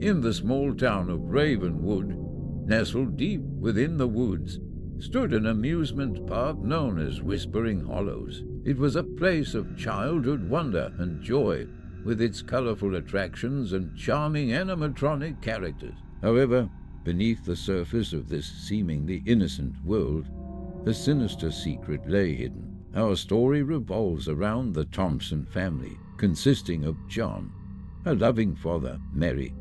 In the small town of Ravenwood, nestled deep within the woods, stood an amusement park known as Whispering Hollows. It was a place of childhood wonder and joy, with its colorful attractions and charming animatronic characters. However, beneath the surface of this seemingly innocent world, a sinister secret lay hidden. Our story revolves around the Thompson family, consisting of John, a loving father, Mary,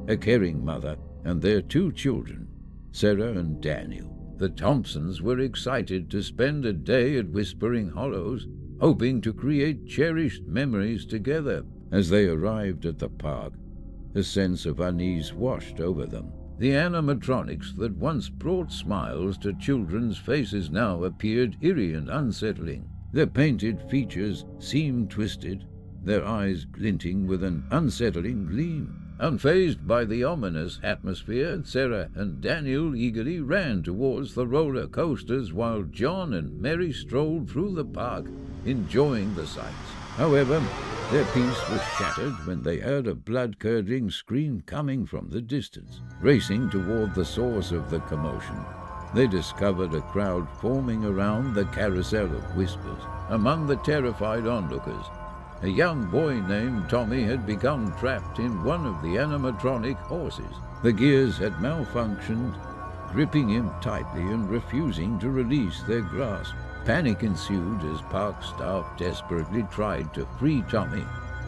a caring mother, and their 2 children, Sarah and Daniel. The Thompsons were excited to spend a day at Whispering Hollows, hoping to create cherished memories together. As they arrived at the park, a sense of unease washed over them. The animatronics that once brought smiles to children's faces now appeared eerie and unsettling. Their painted features seemed twisted, their eyes glinting with an unsettling gleam. Unfazed by the ominous atmosphere, Sarah and Daniel eagerly ran towards the roller coasters while John and Mary strolled through the park, enjoying the sights. However, their peace was shattered when they heard a blood-curdling scream coming from the distance. Racing toward the source of the commotion, they discovered a crowd forming around the carousel of whispers. Among the terrified onlookers, a young boy named Tommy had become trapped in one of the animatronic horses. The gears had malfunctioned, gripping him tightly and refusing to release their grasp. Panic ensued as park staff desperately tried to free Tommy,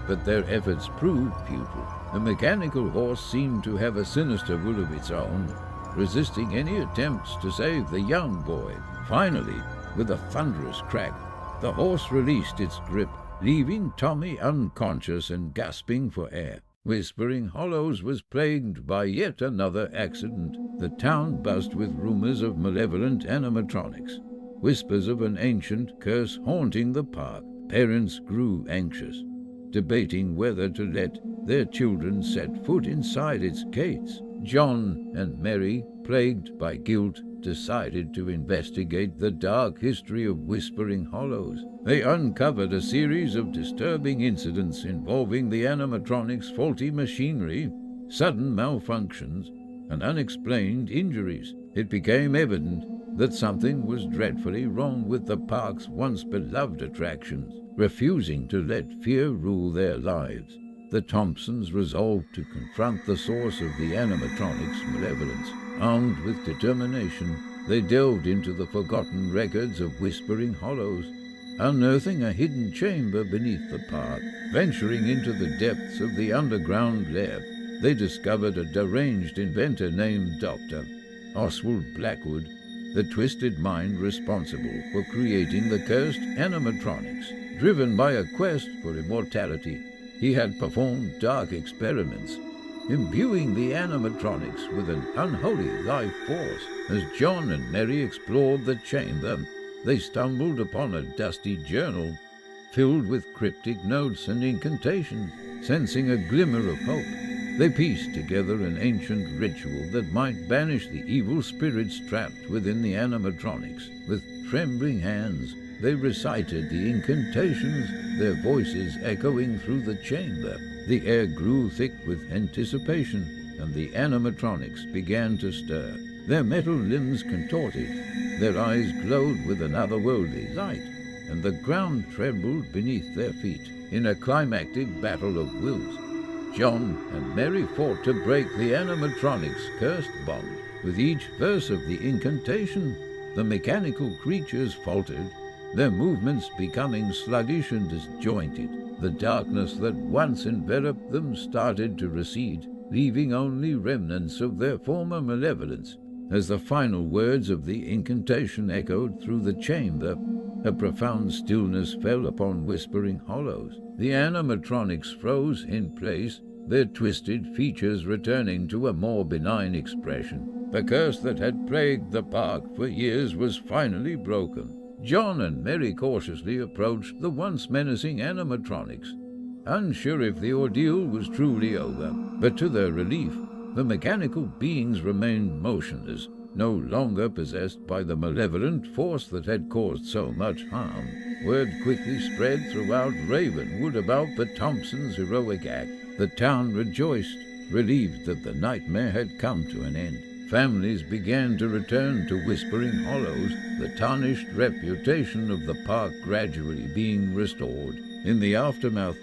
but their efforts proved futile. The mechanical horse seemed to have a sinister will of its own, resisting any attempts to save the young boy. Finally, with a thunderous crack, the horse released its grip, leaving Tommy unconscious and gasping for air. Whispering Hollows was plagued by yet another accident. The town buzzed with rumors of malevolent animatronics, whispers of an ancient curse haunting the park. Parents grew anxious, debating whether to let their children set foot inside its gates. John and Mary, plagued by guilt, decided to investigate the dark history of Whispering Hollows. They uncovered a series of disturbing incidents involving the animatronics' faulty machinery, sudden malfunctions, and unexplained injuries. It became evident that something was dreadfully wrong with the park's once beloved attractions. Refusing to let fear rule their lives, the Thompsons resolved to confront the source of the animatronics' malevolence. Armed with determination, they delved into the forgotten records of Whispering Hollows, unearthing a hidden chamber beneath the park. Venturing into the depths of the underground lair, they discovered a deranged inventor named Dr. Oswald Blackwood, the twisted mind responsible for creating the cursed animatronics. Driven by a quest for immortality, he had performed dark experiments, imbuing the animatronics with an unholy life force. As John and Mary explored the chamber, they stumbled upon a dusty journal filled with cryptic notes and incantations. Sensing a glimmer of hope, they pieced together an ancient ritual that might banish the evil spirits trapped within the animatronics. With trembling hands, they recited the incantations, their voices echoing through the chamber. The air grew thick with anticipation, and the animatronics began to stir. Their metal limbs contorted, their eyes glowed with an otherworldly light, and the ground trembled beneath their feet. In a climactic battle of wills, John and Mary fought to break the animatronics' cursed bond. With each verse of the incantation, the mechanical creatures faltered, their movements becoming sluggish and disjointed. The darkness that once enveloped them started to recede, leaving only remnants of their former malevolence. As the final words of the incantation echoed through the chamber, a profound stillness fell upon Whispering Hollows. The animatronics froze in place, their twisted features returning to a more benign expression. The curse that had plagued the park for years was finally broken. John and Mary cautiously approached the once menacing animatronics, unsure if the ordeal was truly over. But to their relief, the mechanical beings remained motionless, no longer possessed by the malevolent force that had caused so much harm. Word quickly spread throughout Ravenwood about the Thompsons' heroic act. The town rejoiced, relieved that the nightmare had come to an end. Families began to return to Whispering Hollows, the tarnished reputation of the park gradually being restored. In the aftermath,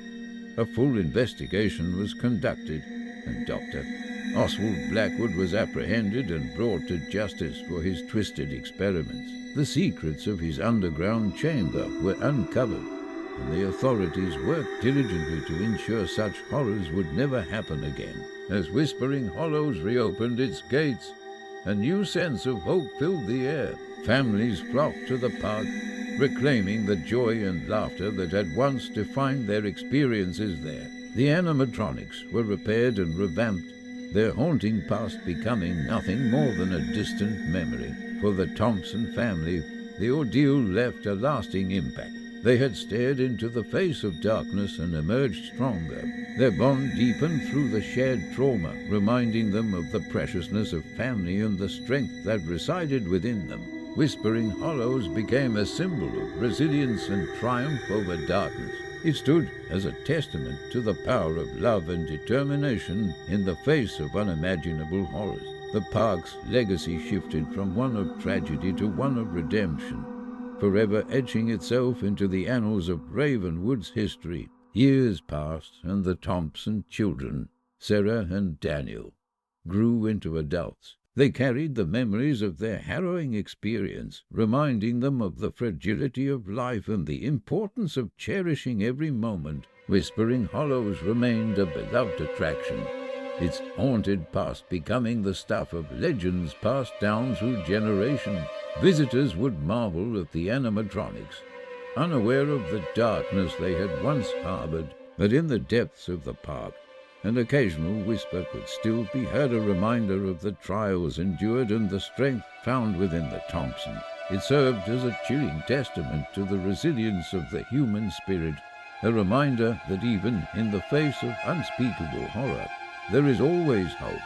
a full investigation was conducted, and Dr. Oswald Blackwood was apprehended and brought to justice for his twisted experiments. The secrets of his underground chamber were uncovered, and the authorities worked diligently to ensure such horrors would never happen again. As Whispering Hollows reopened its gates, a new sense of hope filled the air. Families flocked to the park, reclaiming the joy and laughter that had once defined their experiences there. The animatronics were repaired and revamped, their haunting past becoming nothing more than a distant memory. For the Thompson family, the ordeal left a lasting impact. They had stared into the face of darkness and emerged stronger. Their bond deepened through the shared trauma, reminding them of the preciousness of family and the strength that resided within them. Whispering Hollows became a symbol of resilience and triumph over darkness. It stood as a testament to the power of love and determination in the face of unimaginable horrors. The park's legacy shifted from one of tragedy to one of redemption, forever etching itself into the annals of Ravenwood's history. Years passed, and the Thompson children, Sarah and Daniel, grew into adults. They carried the memories of their harrowing experience, reminding them of the fragility of life and the importance of cherishing every moment. Whispering Hollows remained a beloved attraction, its haunted past becoming the stuff of legends passed down through generations. Visitors would marvel at the animatronics, unaware of the darkness they had once harbored. But in the depths of the park, an occasional whisper could still be heard, a reminder of the trials endured and the strength found within the Thompsons. It served as a chilling testament to the resilience of the human spirit, a reminder that even in the face of unspeakable horror, there is always hope.